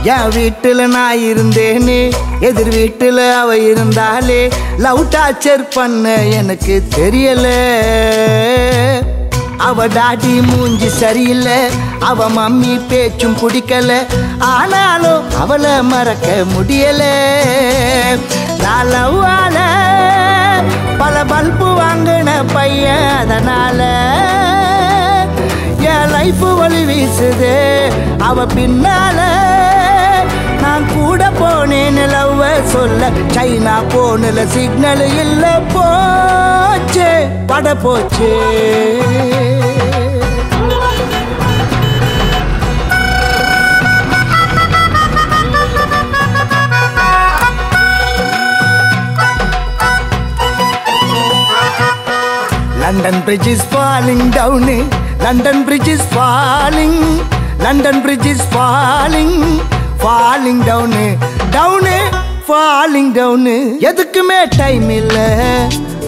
என் வீட்டுல நான் இருந்தேனே, எதிர் வீட்டுல அவ இருந்தாலே. லவ் டார்ச்சர் பண்ண எனக்கு தெரியல. அவ டாடி மூஞ்சி சரியில்லை, அவ மம்மி பேச்சும் பிடிக்கல. ஆனாலும் அவளை மறக்க முடியல. நான் லவ்வால பல பல்பு வாங்கின பையன், அதனால என் லைஃப் வழி வீசுது அவ பின்னால. நான் கூட போனேன்னு லவ்வ சொல்ல, சைனா போனல சிக்னல் இல்ல, போச்சு பட போச்சு. London Bridge is falling down, London Bridge is falling, London Bridge is falling, falling down, down, falling down. எதுக்குமே டைம் இல்ல,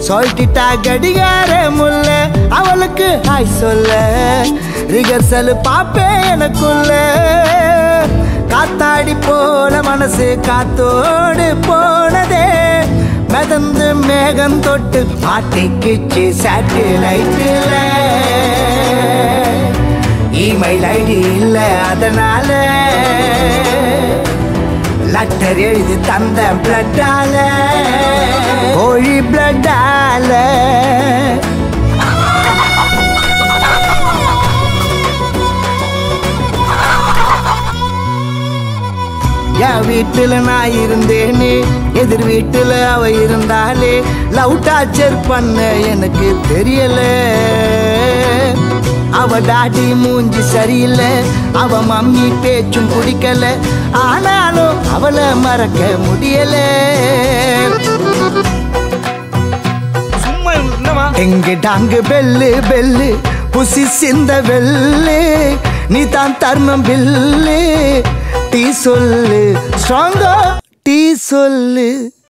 சொல்லிட்டா கடிகார முல்ல. அவளுக்கு ஹாய் சொல்ல, ரிகர்சல் பாப்பே எனக்குள்ள. காத்தாடி போல மனசு காத்தோடு போனதே, மிதந்து மேகம் தொட்டு மாட்டிக்கிச்சு சேட்டலைட்ல. இமெயில் ஐடி இல்ல, அதனால லெட்டர் எழுதி தந்த பிளட்டால, கோழி பிளட்டால. என் வீட்டுல நான் இருந்தேனே, எதிர் வீட்டுல அவ இருந்தாலே. லவ் டார்ச்சர் பண்ண எனக்கு தெரியல. அவ டாடி மூஞ்சி சரியில்லை, அவ மம்மி பேச்சும் பிடிக்கல. ஆனாலும் அவளை மறக்க முடியல. எங்க டாங்கு பெல்லு பெல்லு புசி சிந்த வெள்ளு, நீ தான் தர்மம் பில்லு. டீ சொல்லு ஸ்ட்ராங்கா, டீ சொல்லு.